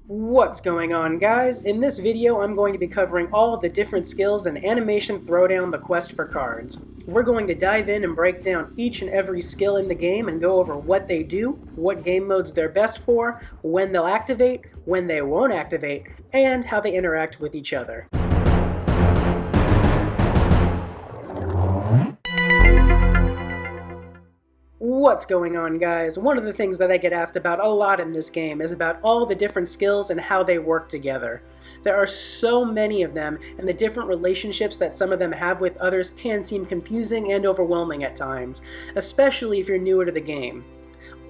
What's going on, guys? In this video, I'm going to be covering all of the different skills in Animation Throwdown: The Quest for Cards. We're going to dive in and break down each and every skill in the game and go over what they do, what game modes they're best for, when they'll activate, when they won't activate, and how they interact with each other. What's going on, guys? One of the things that I get asked about a lot in this game is about all the different skills and how they work together. There are so many of them, and the different relationships that some of them have with others can seem confusing and overwhelming at times, especially if you're newer to the game.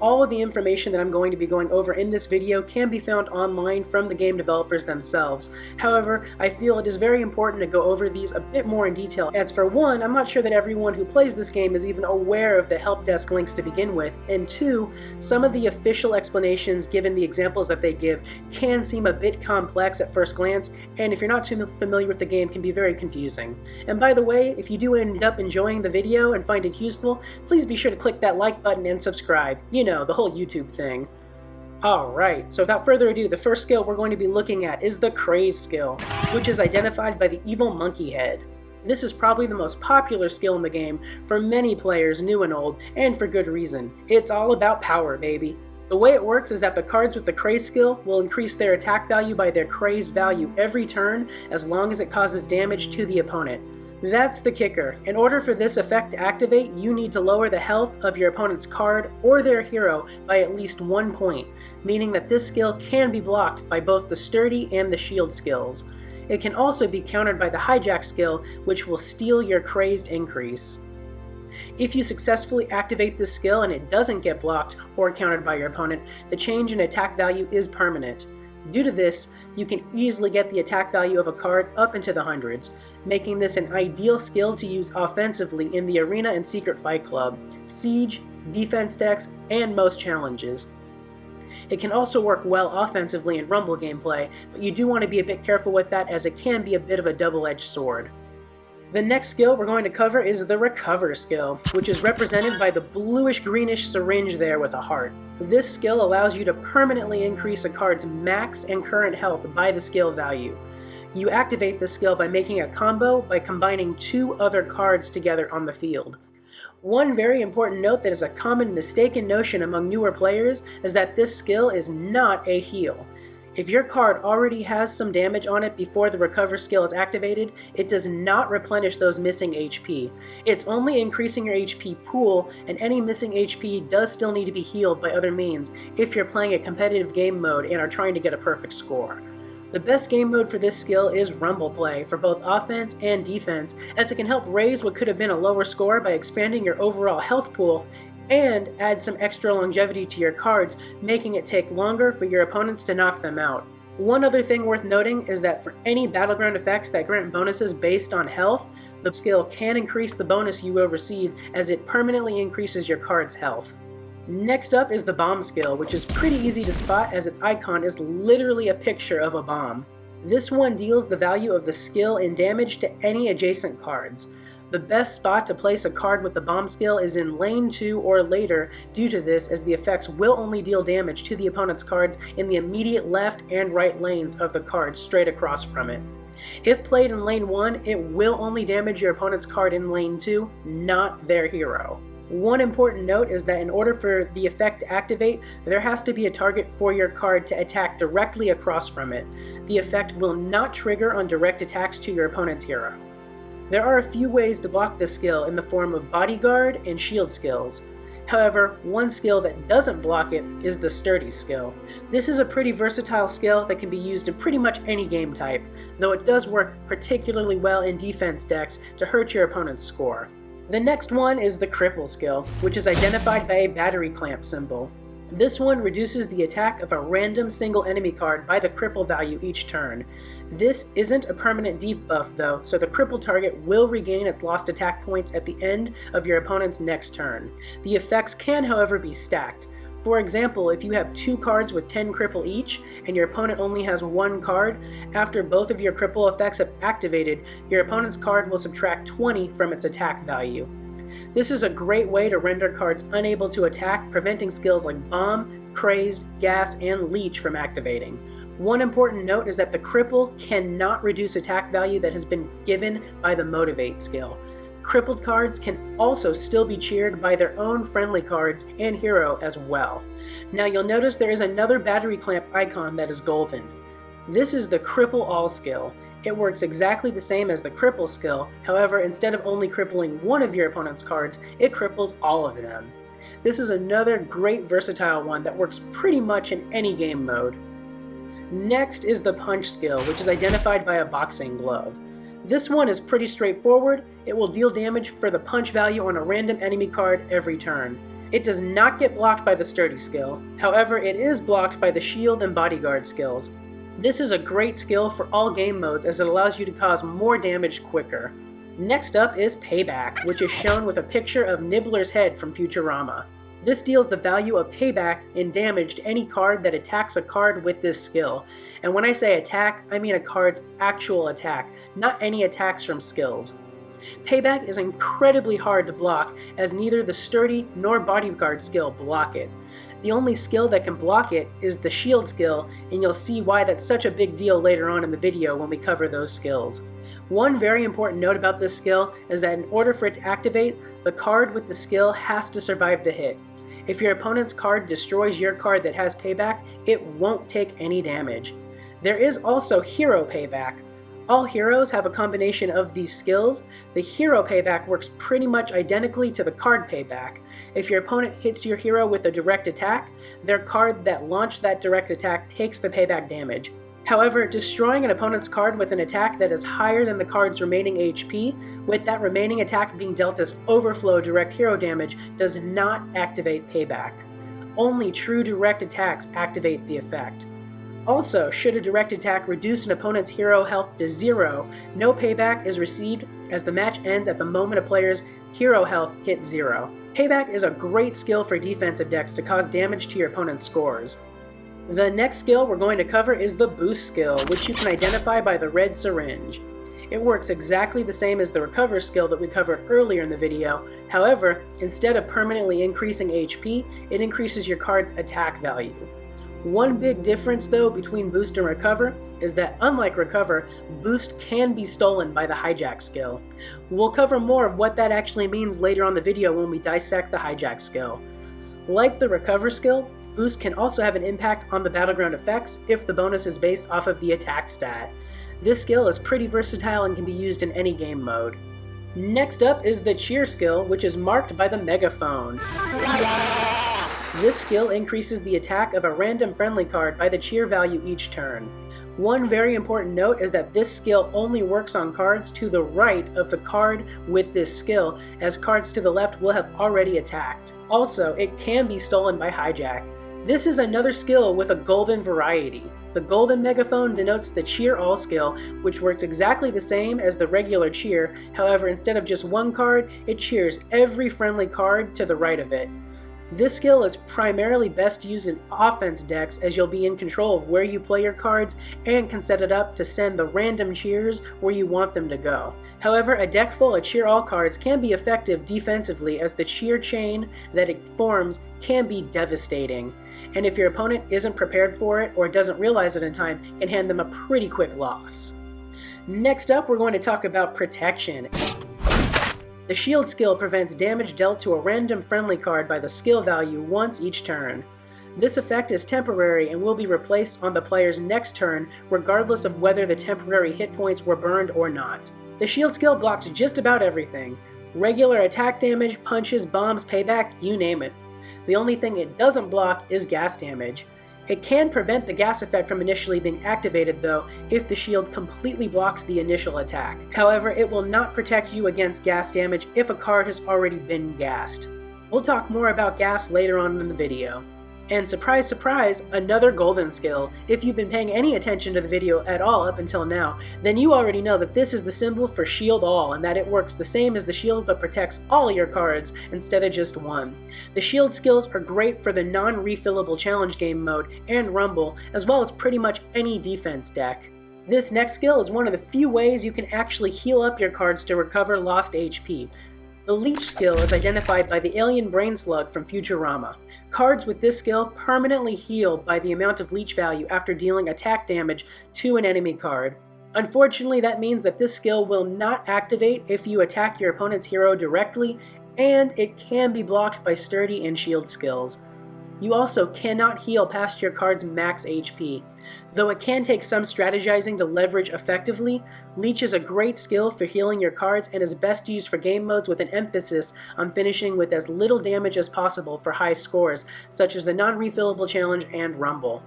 All of the information that I'm going to be going over in this video can be found online from the game developers themselves. However, I feel it is very important to go over these a bit more in detail, as for one, I'm not sure that everyone who plays this game is even aware of the help desk links to begin with, and two, some of the official explanations given the examples that they give can seem a bit complex at first glance, and if you're not too familiar with the game, can be very confusing. And by the way, if you do end up enjoying the video and find it useful, please be sure to click that like button and subscribe. You know, the whole YouTube thing. Alright, so without further ado, the first skill we're going to be looking at is the Craze skill, which is identified by the evil monkey head. This is probably the most popular skill in the game for many players, new and old, and for good reason. It's all about power, baby. The way it works is that the cards with the Craze skill will increase their attack value by their Craze value every turn as long as it causes damage to the opponent. That's the kicker. In order for this effect to activate, you need to lower the health of your opponent's card or their hero by at least 1 point, meaning that this skill can be blocked by both the Sturdy and the Shield skills. It can also be countered by the Hijack skill, which will steal your Crazed increase. If you successfully activate this skill and it doesn't get blocked or countered by your opponent, the change in attack value is permanent. Due to this, you can easily get the attack value of a card up into the hundreds, making this an ideal skill to use offensively in the Arena and Secret Fight Club, Siege, defense decks, and most challenges. It can also work well offensively in Rumble gameplay, but you do want to be a bit careful with that as it can be a bit of a double-edged sword. The next skill we're going to cover is the Recover skill, which is represented by the bluish-greenish syringe there with a heart. This skill allows you to permanently increase a card's max and current health by the skill value. You activate this skill by making a combo by combining 2 other cards together on the field. One very important note that is a common mistaken notion among newer players is that this skill is not a heal. If your card already has some damage on it before the Recover skill is activated, it does not replenish those missing HP. It's only increasing your HP pool, and any missing HP does still need to be healed by other means if you're playing a competitive game mode and are trying to get a perfect score. The best game mode for this skill is Rumble play for both offense and defense, as it can help raise what could have been a lower score by expanding your overall health pool and add some extra longevity to your cards, making it take longer for your opponents to knock them out. One other thing worth noting is that for any battleground effects that grant bonuses based on health, the skill can increase the bonus you will receive as it permanently increases your card's health. Next up is the Bomb skill, which is pretty easy to spot as its icon is literally a picture of a bomb. This one deals the value of the skill in damage to any adjacent cards. The best spot to place a card with the Bomb skill is in lane 2 or later due to this, as the effects will only deal damage to the opponent's cards in the immediate left and right lanes of the card straight across from it. If played in lane 1, it will only damage your opponent's card in lane 2, not their hero. One important note is that in order for the effect to activate, there has to be a target for your card to attack directly across from it. The effect will not trigger on direct attacks to your opponent's hero. There are a few ways to block this skill in the form of bodyguard and shield skills. However, one skill that doesn't block it is the Sturdy skill. This is a pretty versatile skill that can be used in pretty much any game type, though it does work particularly well in defense decks to hurt your opponent's score. The next one is the Cripple skill, which is identified by a battery clamp symbol. This one reduces the attack of a random single enemy card by the cripple value each turn. This isn't a permanent debuff though, so the cripple target will regain its lost attack points at the end of your opponent's next turn. The effects can, however, be stacked. For example, if you have 2 cards with 10 cripple each, and your opponent only has 1 card, after both of your cripple effects have activated, your opponent's card will subtract 20 from its attack value. This is a great way to render cards unable to attack, preventing skills like Bomb, Crazed, Gas, and Leech from activating. One important note is that the Cripple cannot reduce attack value that has been given by the Motivate skill. Crippled cards can also still be cheered by their own friendly cards and hero as well. Now you'll notice there is another battery clamp icon that is golden. This is the Cripple All skill. It works exactly the same as the Cripple skill, however instead of only crippling one of your opponent's cards, it cripples all of them. This is another great versatile one that works pretty much in any game mode. Next is the Punch skill, which is identified by a boxing glove. This one is pretty straightforward. It will deal damage for the punch value on a random enemy card every turn. It does not get blocked by the Sturdy skill, however it is blocked by the Shield and Bodyguard skills. This is a great skill for all game modes as it allows you to cause more damage quicker. Next up is Payback, which is shown with a picture of Nibbler's head from Futurama. This deals the value of Payback in damage to any card that attacks a card with this skill. And when I say attack, I mean a card's actual attack, not any attacks from skills. Payback is incredibly hard to block as neither the Sturdy nor Bodyguard skill block it. The only skill that can block it is the Shield skill, and you'll see why that's such a big deal later on in the video when we cover those skills. One very important note about this skill is that in order for it to activate, the card with the skill has to survive the hit. If your opponent's card destroys your card that has Payback, it won't take any damage. There is also Hero Payback. All heroes have a combination of these skills. The Hero Payback works pretty much identically to the card Payback. If your opponent hits your hero with a direct attack, their card that launched that direct attack takes the Payback damage. However, destroying an opponent's card with an attack that is higher than the card's remaining HP, with that remaining attack being dealt as overflow direct hero damage, does not activate Payback. Only true direct attacks activate the effect. Also, should a direct attack reduce an opponent's hero health to 0, no payback is received as the match ends at the moment a player's hero health hits 0. Payback is a great skill for defensive decks to cause damage to your opponent's scores. The next skill we're going to cover is the Boost skill, which you can identify by the red syringe. It works exactly the same as the Recover skill that we covered earlier in the video. However, instead of permanently increasing HP, it increases your card's attack value. One big difference though between Boost and Recover is that unlike Recover, Boost can be stolen by the Hijack skill. We'll cover more of what that actually means later on the video when we dissect the Hijack skill. Like the Recover skill, Boost can also have an impact on the battleground effects if the bonus is based off of the attack stat. This skill is pretty versatile and can be used in any game mode. Next up is the Cheer skill, which is marked by the megaphone. This skill increases the attack of a random friendly card by the cheer value each turn. One very important note is that this skill only works on cards to the right of the card with this skill, as cards to the left will have already attacked. Also, it can be stolen by Hijack. This is another skill with a golden variety. The golden megaphone denotes the Cheer All skill, which works exactly the same as the regular cheer, however instead of just one card, it cheers every friendly card to the right of it. This skill is primarily best used in offense decks as you'll be in control of where you play your cards and can set it up to send the random cheers where you want them to go. However, a deck full of Cheer All cards can be effective defensively as the cheer chain that it forms can be devastating. And if your opponent isn't prepared for it or doesn't realize it in time, can hand them a pretty quick loss. Next up, we're going to talk about Protection. The Shield skill prevents damage dealt to a random friendly card by the skill value once each turn. This effect is temporary and will be replaced on the player's next turn regardless of whether the temporary hit points were burned or not. The Shield skill blocks just about everything. Regular attack damage, punches, bombs, payback, you name it. The only thing it doesn't block is gas damage. It can prevent the gas effect from initially being activated though if the shield completely blocks the initial attack. However, it will not protect you against gas damage if a card has already been gassed. We'll talk more about gas later on in the video. And surprise surprise, another golden skill. If you've been paying any attention to the video at all up until now, then you already know that this is the symbol for Shield All and that it works the same as the shield but protects all your cards instead of just one. The shield skills are great for the non-refillable challenge game mode and Rumble, as well as pretty much any defense deck. This next skill is one of the few ways you can actually heal up your cards to recover lost HP. The Leech skill is identified by the alien brain slug from Futurama. Cards with this skill permanently heal by the amount of leech value after dealing attack damage to an enemy card. Unfortunately, that means that this skill will not activate if you attack your opponent's hero directly, and it can be blocked by sturdy and shield skills. You also cannot heal past your card's max HP. Though it can take some strategizing to leverage effectively, Leech is a great skill for healing your cards and is best used for game modes with an emphasis on finishing with as little damage as possible for high scores, such as the non-refillable challenge and Rumble.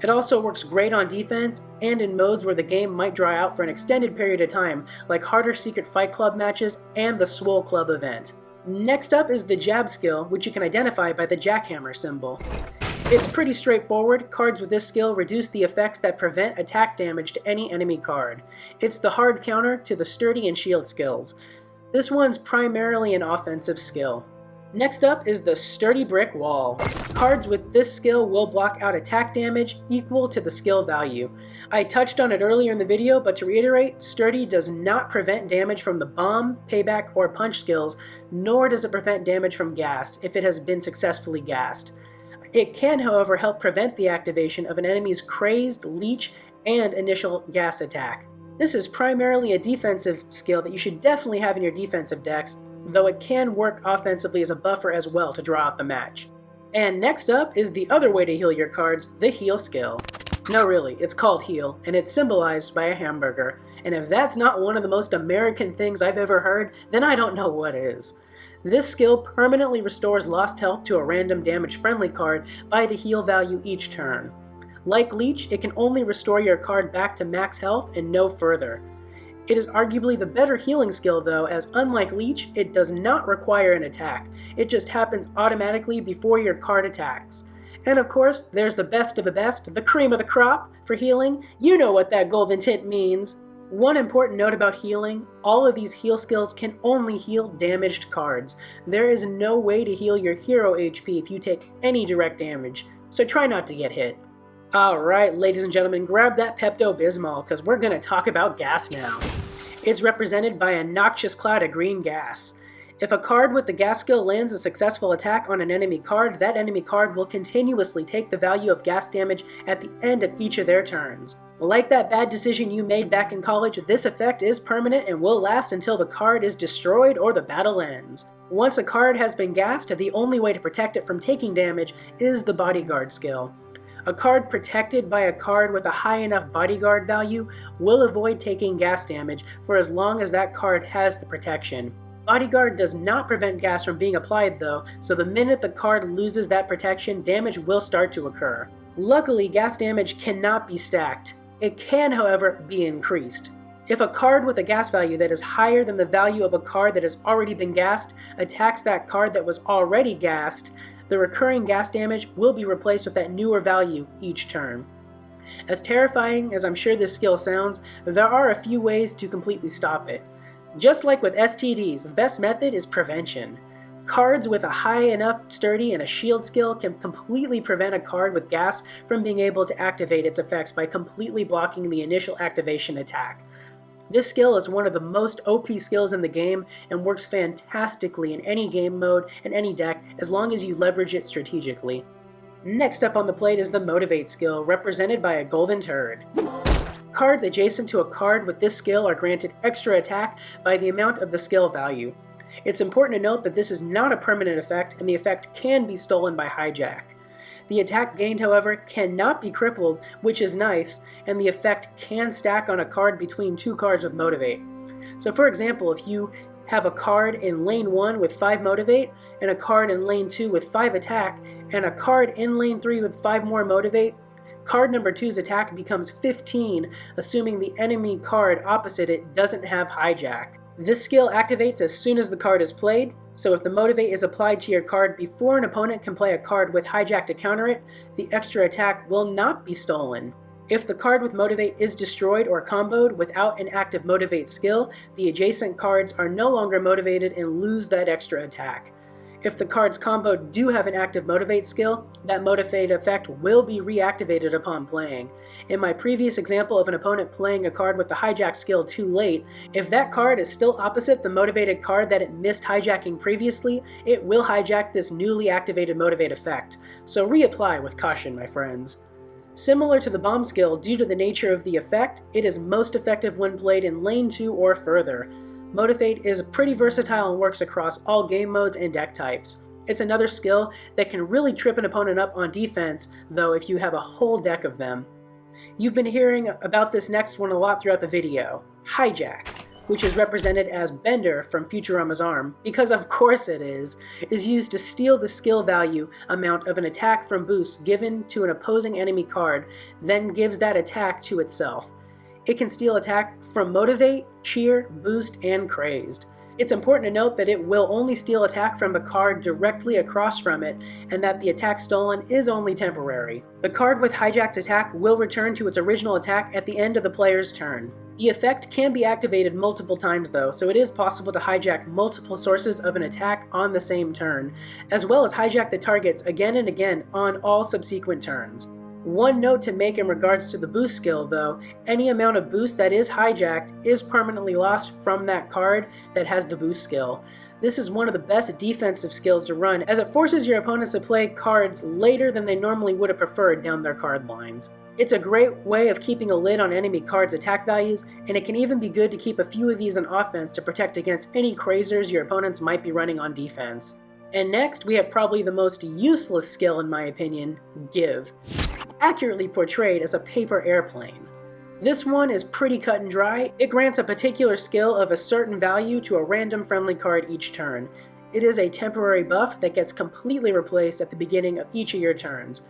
It also works great on defense and in modes where the game might draw out for an extended period of time, like harder Secret Fight Club matches and the Swole Club event. Next up is the Jab skill, which you can identify by the jackhammer symbol. It's pretty straightforward. Cards with this skill reduce the effects that prevent attack damage to any enemy card. It's the hard counter to the sturdy and shield skills. This one's primarily an offensive skill. Next up is the Sturdy Brick Wall. Cards with this skill will block out attack damage equal to the skill value. I touched on it earlier in the video, but to reiterate, Sturdy does not prevent damage from the Bomb, Payback, or Punch skills, nor does it prevent damage from Gas if it has been successfully gassed. It can, however, help prevent the activation of an enemy's Crazed, Leech, and initial Gas attack. This is primarily a defensive skill that you should definitely have in your defensive decks, though it can work offensively as a buffer as well to draw out the match. And next up is the other way to heal your cards, the Heal skill. No, really, it's called Heal, and it's symbolized by a hamburger. And if that's not one of the most American things I've ever heard, then I don't know what is. This skill permanently restores lost health to a random damage-friendly card by the heal value each turn. Like Leech, it can only restore your card back to max health and no further. It is arguably the better healing skill though, as unlike Leech, it does not require an attack. It just happens automatically before your card attacks. And of course, there's the best of the best, the cream of the crop for healing. You know what that golden tint means. One important note about healing, all of these heal skills can only heal damaged cards. There is no way to heal your hero HP if you take any direct damage, so try not to get hit. Alright, ladies and gentlemen, grab that Pepto-Bismol, because we're going to talk about gas now. It's represented by a noxious cloud of green gas. If a card with the gas skill lands a successful attack on an enemy card, that enemy card will continuously take the value of gas damage at the end of each of their turns. Like that bad decision you made back in college, this effect is permanent and will last until the card is destroyed or the battle ends. Once a card has been gassed, the only way to protect it from taking damage is the bodyguard skill. A card protected by a card with a high enough bodyguard value will avoid taking gas damage for as long as that card has the protection. Bodyguard does not prevent gas from being applied though, so the minute the card loses that protection, damage will start to occur. Luckily, gas damage cannot be stacked. It can, however, be increased. If a card with a gas value that is higher than the value of a card that has already been gassed attacks that card that was already gassed, the recurring gas damage will be replaced with that newer value each turn. As terrifying as I'm sure this skill sounds, there are a few ways to completely stop it. Just like with STDs, the best method is prevention. Cards with a high enough sturdy and a shield skill can completely prevent a card with gas from being able to activate its effects by completely blocking the initial activation attack. This skill is one of the most OP skills in the game and works fantastically in any game mode and any deck as long as you leverage it strategically. Next up on the plate is the Motivate skill, represented by a golden turd. Cards adjacent to a card with this skill are granted extra attack by the amount of the skill value. It's important to note that this is not a permanent effect and the effect can be stolen by hijack. The attack gained, however, cannot be crippled, which is nice, and the effect can stack on a card between two cards with Motivate. So for example, if you have a card in lane 1 with 5 Motivate, and a card in lane 2 with 5 attack, and a card in lane 3 with 5 more Motivate, card number 2's attack becomes 15, assuming the enemy card opposite it doesn't have hijack. This skill activates as soon as the card is played, so if the Motivate is applied to your card before an opponent can play a card with hijack to counter it, the extra attack will not be stolen. If the card with Motivate is destroyed or comboed without an active Motivate skill, the adjacent cards are no longer motivated and lose that extra attack. If the cards combo do have an active Motivate skill, that Motivate effect will be reactivated upon playing. In my previous example of an opponent playing a card with the hijack skill too late, if that card is still opposite the motivated card that it missed hijacking previously, it will hijack this newly activated Motivate effect, so reapply with caution, my friends. Similar to the bomb skill, due to the nature of the effect, it is most effective when played in lane 2 or further. Motivate is pretty versatile and works across all game modes and deck types. It's another skill that can really trip an opponent up on defense, though, if you have a whole deck of them. You've been hearing about this next one a lot throughout the video, hijack, which is represented as Bender from Futurama's arm, because of course it is used to steal the skill value amount of an attack from boost given to an opposing enemy card, then gives that attack to itself. It can steal attack from Motivate, Cheer, Boost, and Crazed. It's important to note that it will only steal attack from the card directly across from it, and that the attack stolen is only temporary. The card with Hijack's attack will return to its original attack at the end of the player's turn. The effect can be activated multiple times though, so it is possible to hijack multiple sources of an attack on the same turn, as well as hijack the targets again and again on all subsequent turns. One note to make in regards to the boost skill though, any amount of boost that is hijacked is permanently lost from that card that has the boost skill. This is one of the best defensive skills to run, as it forces your opponents to play cards later than they normally would have preferred down their card lines. It's a great way of keeping a lid on enemy cards' attack values, and it can even be good to keep a few of these on offense to protect against any crazers your opponents might be running on defense. And next, we have probably the most useless skill in my opinion, Give. Accurately portrayed as a paper airplane. This one is pretty cut and dry. It grants a particular skill of a certain value to a random friendly card each turn. It is a temporary buff that gets completely replaced at the beginning of each of your turns.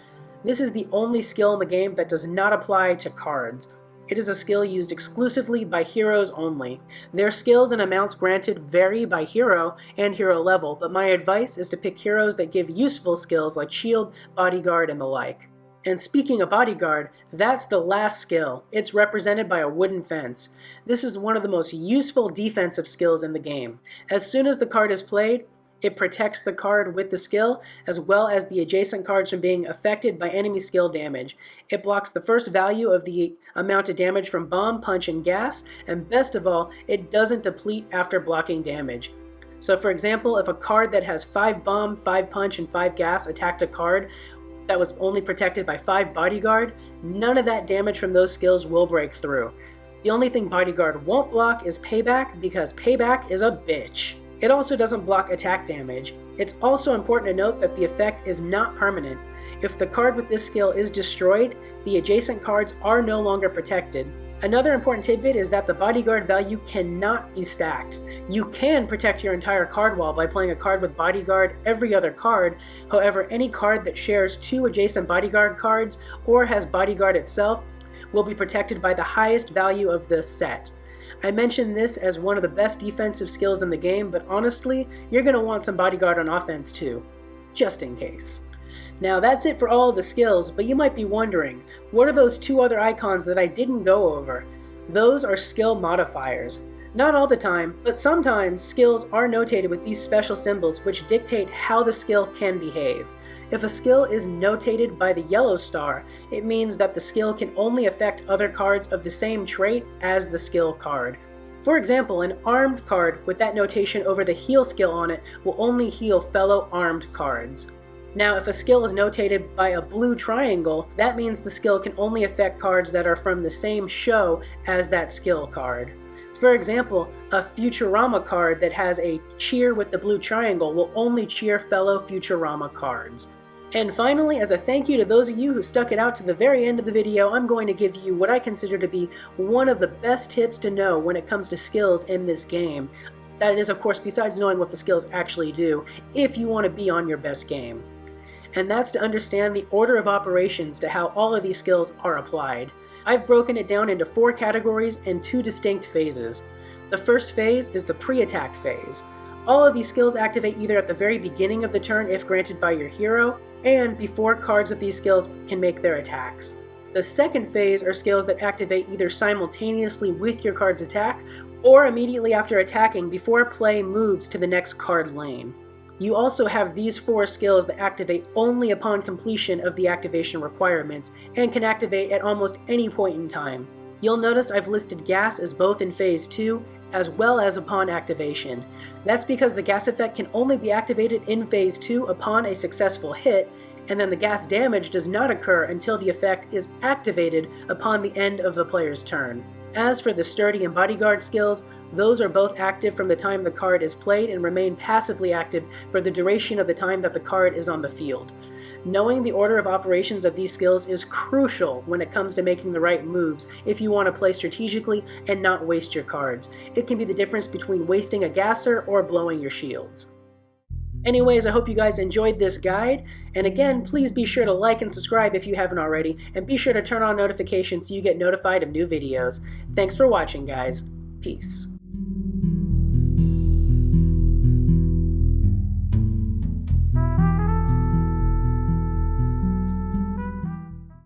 This is the only skill in the game that does not apply to cards. It is a skill used exclusively by heroes only. Their skills and amounts granted vary by hero and hero level, but my advice is to pick heroes that give useful skills like Shield, Bodyguard, and the like. And speaking of Bodyguard, that's the last skill. It's represented by a wooden fence. This is one of the most useful defensive skills in the game. As soon as the card is played, it protects the card with the skill, as well as the adjacent cards from being affected by enemy skill damage. It blocks the first value of the amount of damage from bomb, punch, and gas, and best of all, it doesn't deplete after blocking damage. So for example, if a card that has 5 bomb, 5 punch, and 5 gas attacked a card that was only protected by 5 bodyguard, none of that damage from those skills will break through. The only thing bodyguard won't block is payback, because payback is a bitch. It also doesn't block attack damage. It's also important to note that the effect is not permanent. If the card with this skill is destroyed, the adjacent cards are no longer protected. Another important tidbit is that the bodyguard value cannot be stacked. You can protect your entire card wall by playing a card with bodyguard every other card. However, any card that shares 2 adjacent bodyguard cards or has bodyguard itself will be protected by the highest value of the set. I mentioned this as one of the best defensive skills in the game, but honestly, you're going to want some bodyguard on offense too, just in case. Now that's it for all of the skills, but you might be wondering, what are those 2 other icons that I didn't go over? Those are skill modifiers. Not all the time, but sometimes skills are notated with these special symbols which dictate how the skill can behave. If a skill is notated by the yellow star, it means that the skill can only affect other cards of the same trait as the skill card. For example, an armed card with that notation over the heal skill on it will only heal fellow armed cards. Now, if a skill is notated by a blue triangle, that means the skill can only affect cards that are from the same show as that skill card. For example, a Futurama card that has a cheer with the blue triangle will only cheer fellow Futurama cards. And finally, as a thank you to those of you who stuck it out to the very end of the video, I'm going to give you what I consider to be one of the best tips to know when it comes to skills in this game. That is, of course, besides knowing what the skills actually do, if you want to be on your best game. And that's to understand the order of operations to how all of these skills are applied. I've broken it down into 4 categories and 2 distinct phases. The first phase is the pre-attack phase. All of these skills activate either at the very beginning of the turn if granted by your hero, and before cards with these skills can make their attacks. The second phase are skills that activate either simultaneously with your card's attack, or immediately after attacking before play moves to the next card lane. You also have these 4 skills that activate only upon completion of the activation requirements and can activate at almost any point in time. You'll notice I've listed gas as both in Phase 2 as well as upon activation. That's because the gas effect can only be activated in Phase 2 upon a successful hit, and then the gas damage does not occur until the effect is activated upon the end of the player's turn. As for the Sturdy and Bodyguard skills, those are both active from the time the card is played and remain passively active for the duration of the time that the card is on the field. Knowing the order of operations of these skills is crucial when it comes to making the right moves if you want to play strategically and not waste your cards. It can be the difference between wasting a gasser or blowing your shields. Anyways, I hope you guys enjoyed this guide, and again, please be sure to like and subscribe if you haven't already, and be sure to turn on notifications so you get notified of new videos. Thanks for watching, guys. Peace.